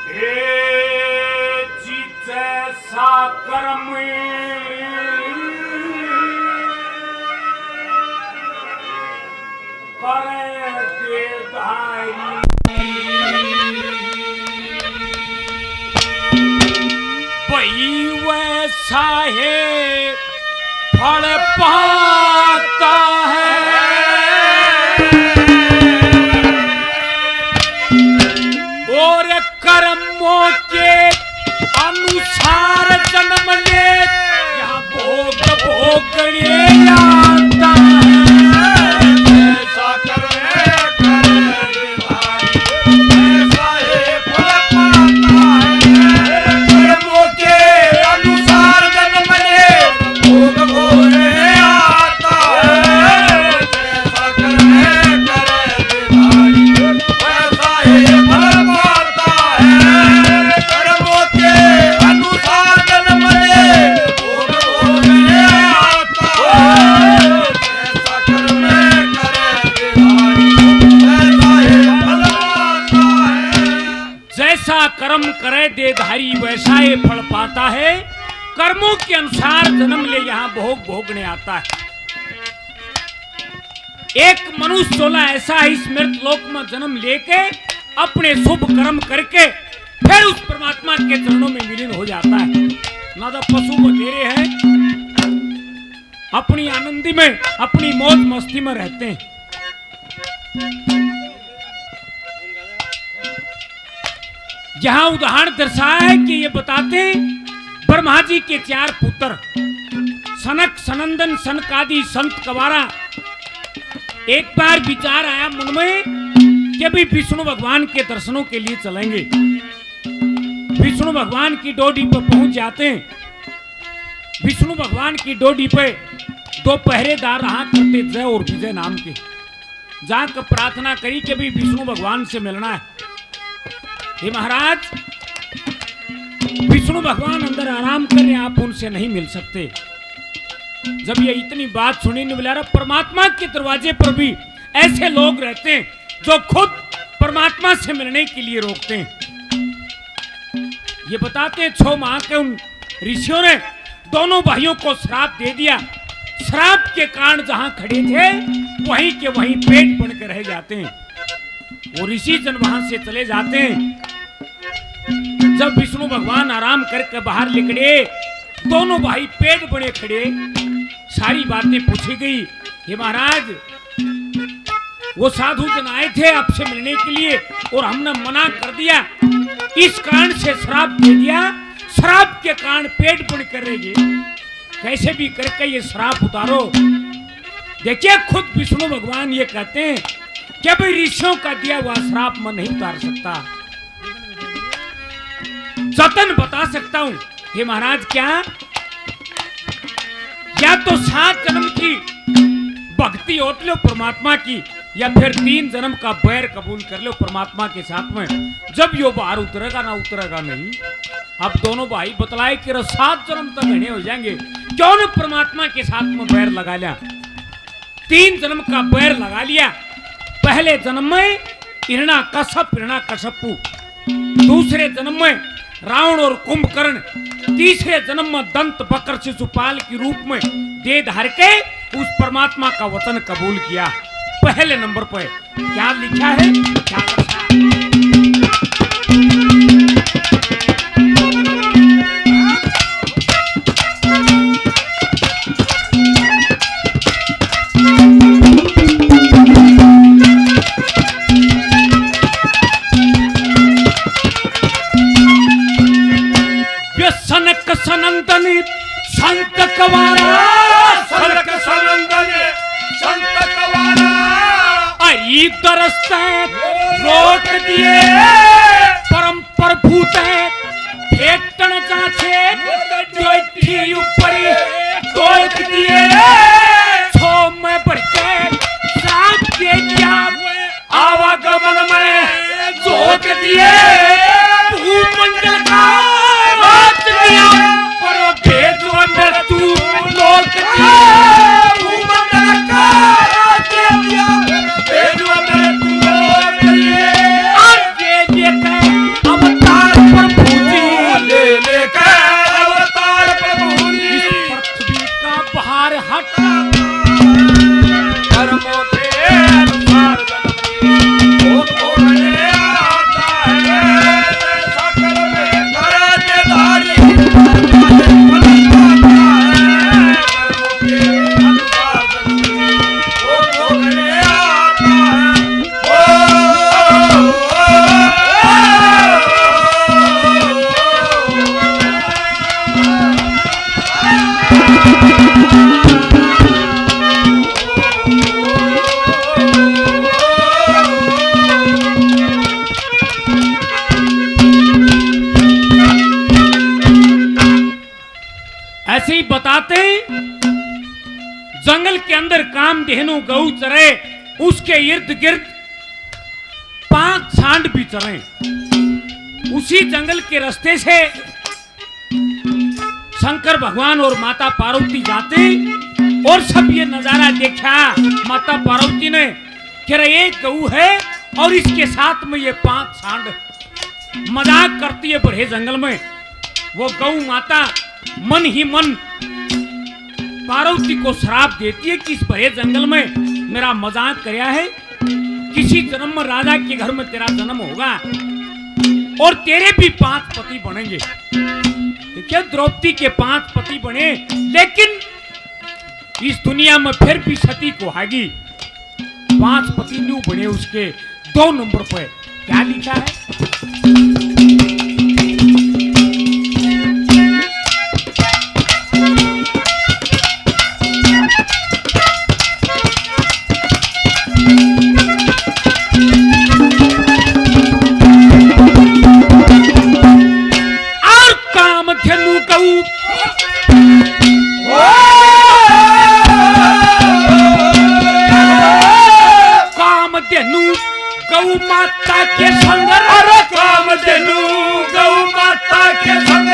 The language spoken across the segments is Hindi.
कर्म करे देधारी वही वैसा है फल पाता है और कर्मों के अनुसार जन्म ले यहाँ भोग भोगने आता है ऐसा करे ऐसा है फल पाता है कर्मों के अनुसार जन्म ले भोग भोगने आता है ऐसा करे ऐसा है फल पाता है कर्मों के अनुसार जन्म ले भोग भोगने आता है ऐसा कर्म जैसा कर्म करे देधारी वैसा ही फल पाता है कर्मों के अनुसार जन्म ले यहाँ भोग भोगने आता है। एक मनुष्य चोला ऐसा ही इस मृत लोक में जन्म लेके अपने शुभ कर्म करके फिर उस परमात्मा के चरणों में विलीन हो जाता है। ना तो पशु बतेरे हैं अपनी आनंदी में अपनी मौज मस्ती में रहते हैं। यहां उदाहरण दर्शाया है कि ये बताते ब्रह्मा जी के 4 पुत्र सनक सनंदन सनकादि संत कवारा। एक बार विचार आया मन में कि अभी विष्णु भगवान के दर्शनों के लिए चलेंगे। विष्णु भगवान की डोडी पर पहुंच जाते हैं। विष्णु भगवान की डोडी पे 2 पहरेदार रहा करते जय और विजय नाम के। जाकर प्रार्थना करी कि अभी विष्णु भगवान से मिलना है। हे महाराज विष्णु भगवान अंदर आराम कर रहे हैं, आप उनसे नहीं मिल सकते। जब ये इतनी बात सुनी ने बोला परमात्मा के दरवाजे पर भी ऐसे लोग रहते हैं जो खुद परमात्मा से मिलने के लिए रोकते हैं। ये बताते हैं 6 माह के उन ऋषियों ने दोनों भाइयों को श्राप दे दिया। श्राप के कारण जहां खड़े थे वहीं के वहीं पेट बन के रह जाते हैं। वो ऋषि जन वहां से चले जाते हैं। जब विष्णु भगवान आराम करके बाहर निकले दोनों भाई पेट बने खड़े। सारी बातें पूछी गई। हे महाराज वो साधु जन आए थे आपसे मिलने के लिए और हमने मना कर दिया, इस कारण से श्राप दे दिया। श्राप के कारण पेट बन कर रहेगी, कैसे भी करके ये श्राप उतारो। देखिए खुद विष्णु भगवान ये कहते हैं कि भाई ऋषियों का दिया हुआ श्राप मैं नहीं उतार सकता, जतन बता सकता हूं। हे महाराज क्या या तो 7 जन्म की भक्ति होत लो परमात्मा की या फिर 3 जन्म का बैर कबूल कर लो परमात्मा के साथ में। जब यो बाहर उतरेगा ना उतरेगा नहीं। अब दोनों भाई बतलाए कि 7 जन्म तक घने हो जाएंगे, क्यों न परमात्मा के साथ में बैर लगा लिया। 3 जन्म का बैर लगा लिया। पहले जन्म में हिरणा कशपू, दूसरे जन्म में रावण और कुंभकर्ण, तीसरे जन्म में दंत बकर शिशुपाल के रूप में दे धार के उस परमात्मा का वचन कबूल किया। पहले नंबर पर क्या लिखा है, क्या लिखा है? सनक सनंदन संत कवारा, सनक सनंदन संत कवारा आई तरसते रोक दिए परम प्रभु भेटन जाछे जोठी ऊपरी तोड़ दिए। 6 में बढ़ के साथ दे दिया आवागमन में जोक दिए। भूमंडल का पर भेद अंदर तू लोक दिया। भूमंडल का भेद अंदर तू लोक दिए। और ये ऐसे ही बताते जंगल के अंदर कामधेनु गऊ चरे, उसके इर्द गिर्द 5 सांड भी चरे। उसी जंगल के रास्ते से शंकर भगवान और माता पार्वती जाते और सब ये नजारा देखा। माता पार्वती ने कह रहे एक गऊ है और इसके साथ में ये 5 सांड मजाक करती है बड़े जंगल में। वो गऊ माता मन ही मन पार्वती को श्राप देती है कि इस भरे जंगल में मेरा मजाक करया है, किसी जन्म में राजा के घर में तेरा जन्म होगा और तेरे भी 5 पति बनेंगे। क्या द्रौपदी के 5 पति बने, लेकिन इस दुनिया में फिर भी सती को हागी 5 पति न्यू बने। उसके 2 नंबर पर क्या लिखा है? गौ माता के संग, अरे कामधेनु गौ माता के संग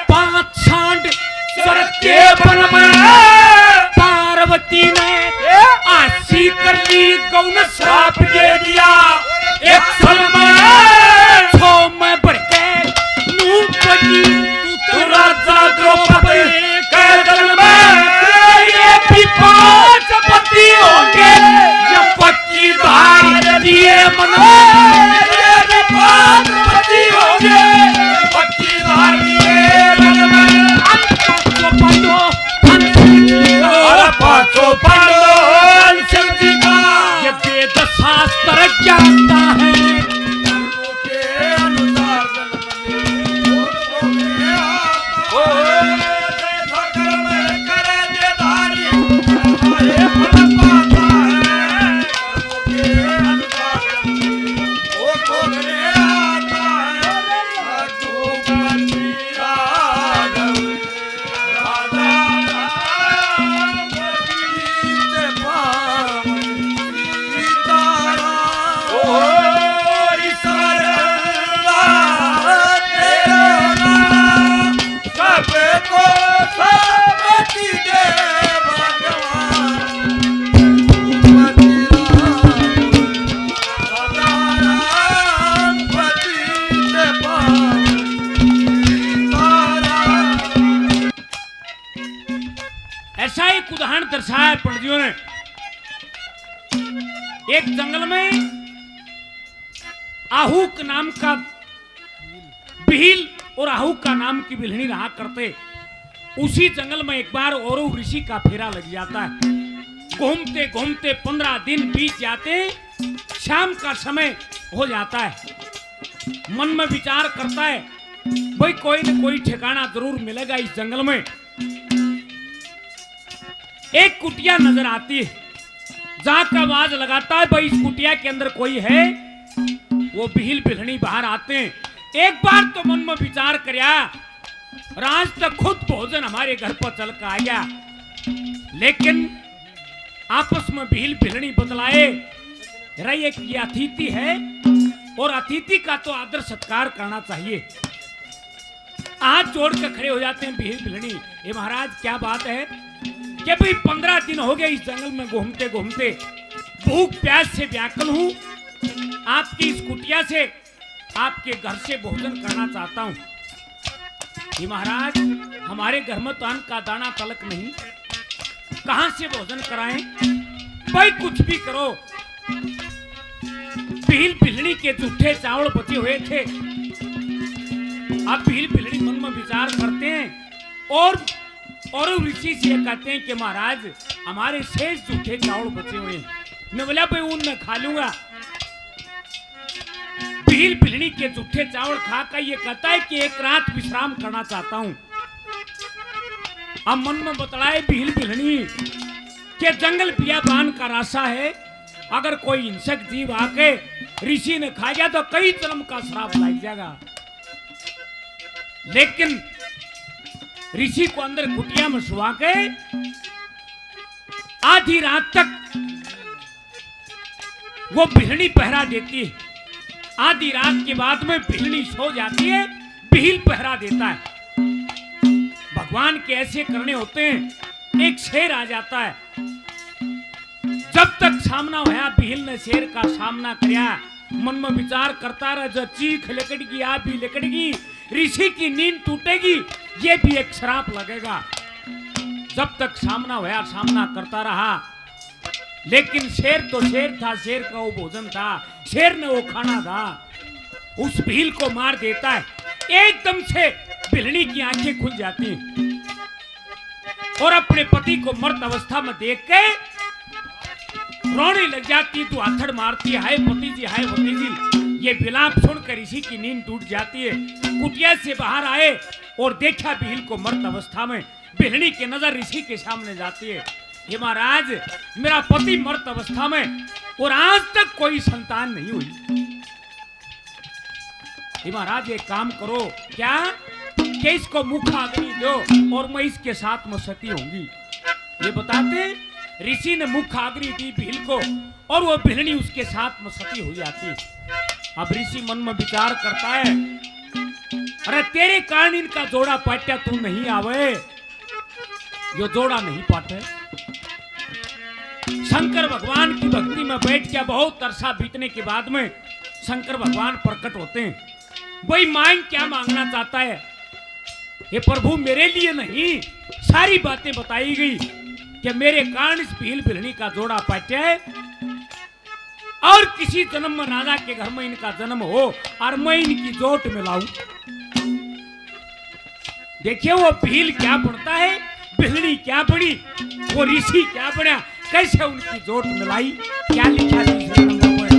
5 सांड चरते वन में। पार्वती ने आशी कर ली, गौ ने श्राप दे दिया। एक साल में 6 में बढ़ के नू बनी तू राजा द्रौपदी के दल में। ये भी 5 पति होंगे जब पक्की धार दिए मन में। ये 5 पति होंगे पक्की धार दिए मन में। 5 पांडव शिव जी का ये वेद शास्त्र जानता है। ऐसा एक उदाहरण दर्शाया पंडितों ने। एक जंगल में आहूक नाम का बिहिल और आहूक का नाम की बिल्हनी रहा करते। उसी जंगल में एक बार औरव ऋषि का फेरा लग जाता है। घूमते घूमते 15 दिन बीत जाते, शाम का समय हो जाता है। मन में विचार करता है भाई कोई न कोई ठिकाना जरूर मिलेगा इस जंगल में। एक कुटिया नजर आती है, जहां का आवाज लगाता है भाई इस कुटिया के अंदर कोई है। वो बिहिल बिल्हनी बाहर आते हैं। एक बार तो मन में विचार करया राज तक खुद भोजन हमारे घर पर चल कर आया, लेकिन आपस में बिहिल बिल्हनी बतलाए रही एक ये अतिथि है और अतिथि का तो आदर सत्कार करना चाहिए। हाथ जोड़ कर खड़े हो जाते हैं बिहिल बिल्हनी। ये महाराज क्या बात है कि भाई 15 दिन हो गए इस जंगल में घूमते घूमते, भूख प्यास से व्याकुल हूं। आपकी इस कुटिया से आपके घर से भोजन करना चाहता हूं। ये महाराज हमारे घर में तो अन्न का दाना तलक नहीं, कहां से भोजन कराएं? भाई कुछ भी करो। बिहिल बिल्हनी के जूठे चावल बचे हुए थे। अब बिहिल बिल्हनी मन में विचार करते हैं और ऋषि से कहते हैं कि महाराज हमारे शेष जूठे चावल बचे हुए हैं, मैं बोला भाई उन मैं खा लूंगा। बिहिल बिल्हनी के जूठे चावल खाकर ये कहता है कि एक रात विश्राम करना चाहता हूं। अब मन में बतलाए बिहिल बिल्हनी के जंगल बियाबान का रास्ता है, अगर कोई हिंसक जीव आके ऋषि ने खा गया तो कई जन्म का श्राप लग जाएगा। लेकिन ऋषि को अंदर कुटिया में सुवा के आधी रात तक वो बिहनी पहरा देती है। आधी रात के बाद में बिहनी सो जाती है, बिहिल पहरा देता है। भगवान के ऐसे करने होते हैं। एक शेर आ जाता है, जब तक सामना होया बिहिल ने शेर का सामना करया, मन में विचार करता रहा, जो चीख लिकड़गी आ भी लिकड़गी, ऋषि की नींद टूटेगी, ये भी एक श्राप लगेगा। जब तक सामना होया सामना करता रहा, लेकिन शेर तो शेर था, शेर का वो भोजन था, शेर ने वो खाना था। उस भील को मार देता है। एकदम से बिल्हनी की आंखें खुल जाती हैं और अपने पति को मर्द अवस्था में देख के रोने लग जाती, तू आथड़ मारती है, हाय पति जी, हाय पति जी। ये विलाप सुनकर ऋषि की नींद टूट जाती है। कुटिया से बाहर आए और देखा भील को मर्द अवस्था में। बिल्हनी की नजर ऋषि के सामने जाती है, ये महाराज मेरा पति मर्द अवस्था में और आज तक कोई संतान नहीं हुई। ये महाराज एक काम करो, क्या कि इसको मुख अग्नि दो और मैं इसके साथ में सती होंगी। ये बताते ऋषि ने मुख अग्नि दी भील को और वो बिल्हनी उसके साथ में सती हो जाती। अब ऋषि मन में विचार करता है, अरे तेरे कारण इनका जोड़ा पाट्या तू नहीं आवे, यो जोड़ा नहीं पाटे। शंकर भगवान की भक्ति में बैठ के बहुत अरसा बीतने के बाद में शंकर भगवान प्रकट होते हैं। वही मांग क्या मांगना चाहता है, हे प्रभु मेरे लिए नहीं, सारी बातें बताई गई कि मेरे कारण इस भील बिल्हनी का जोड़ा पाट्या है और किसी जन्म में राजा के घर में इनका जन्म हो और मैं इनकी जोट में लाऊं। देखिए वो भील क्या बनता है, बिल्हनी क्या बनी, वो ऋषि क्या बना, कैसे उनकी जोट मिलाई, क्या लिखा तीसरे नंबर पर।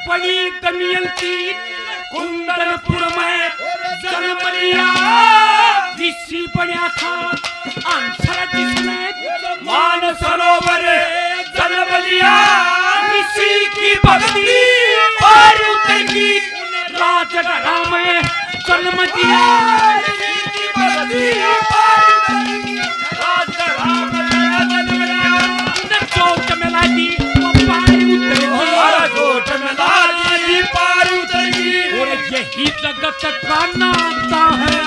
बड़ी दमयंती कुंदनपुर में जन्म लिया। ऋषि बना था आंसर जिसने मान सरोवर जन्म लिया। ऋषि की भक्ति और उतरगी राजगढ़ा में जन्म दिया। ऋषि की भक्ति और उतरगी राजगढ़ा में जन्म लिया। चोट में लागी और यही जगत का नाता है।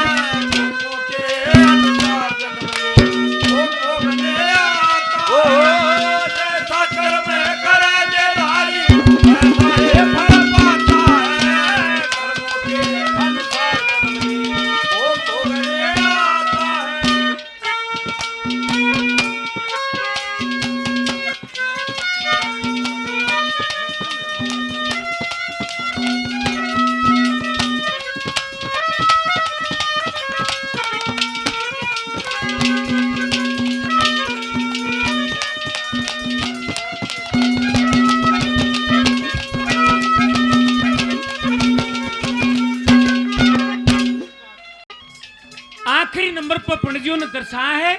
आखिरी नंबर पर पंडितों ने दर्शाया है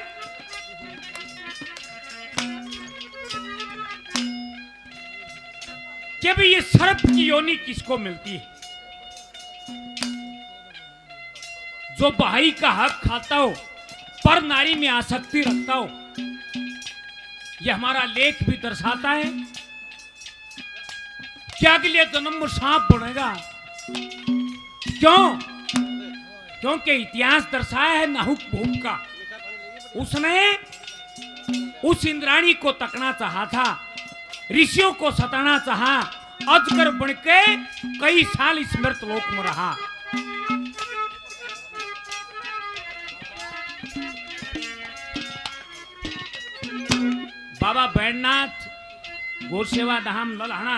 कि भाई ये सर्प की योनि किसको मिलती है। जो भाई का हक खाता हो, पर नारी में आसक्ति रखता हो। यह हमारा लेख भी दर्शाता है कि अगले जन्म में सांप बनेगा। क्यों? क्योंकि इतिहास दर्शाया है नाहुक भूम का। उसने उस इंद्राणी को तकना चाहा था, ऋषियों को सताना चाहा, अजगर बनके कई साल इस मृत लोक में रहा। बाबा बैजनाथ गो सेवा धाम लल्हाना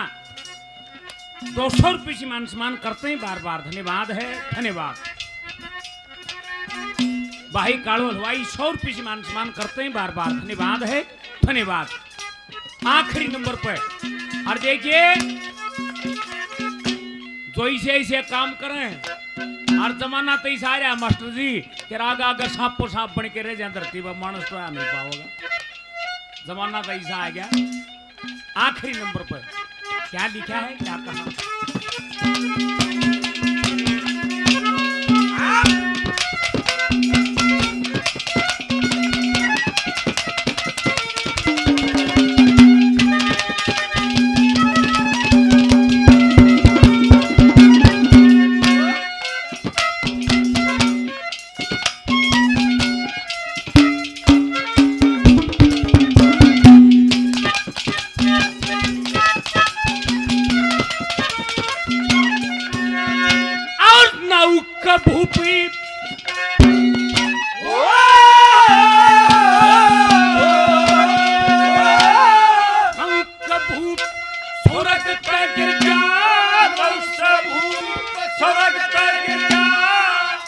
200 रुपये से मान सम्मान करते हैं बार बार। धन्यवाद है, धन्यवाद। भाई काड़ो हलवाई 100 रुपये से मान सम्मान करते हैं बार बार। धन्यवाद है, धन्यवाद। आखिरी नंबर पर और देखिए जो ऐसे काम करें और जमाना तो ऐसा आ रहा मास्टर जी कि आगा अगर सांप को सांप बन के रह जाए धरती पर मानस तो आ नहीं पाओगा। जमाना तो ऐसा आ गया। आखिरी नंबर पर क्या लिखा है, क्या कहा? भूपी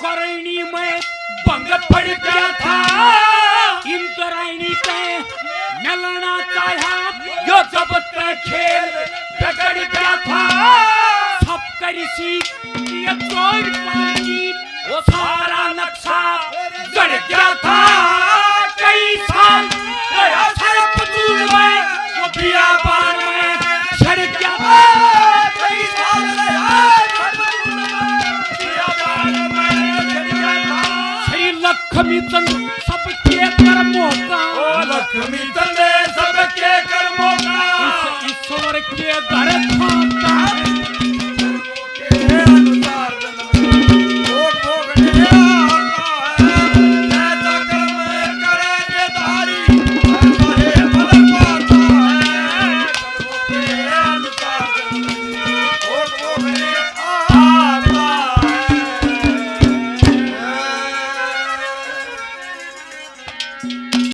करणी में भंग पड़ गया था, इंद्रायणी पे मिलना चाहा, यो जब तक खेल बिगड़ गया था। सब करिसी ये कोई पानी वो सारा नक्शा गड़ गया था। कई साल गया सर्प दूर में वो बियाबान में सड़ गया था। कई साल गया सर्प दूर में बियाबान में सड़ गया था। श्री लक्ष्मी चंद सबके कर्मों का, ओ लक्ष्मी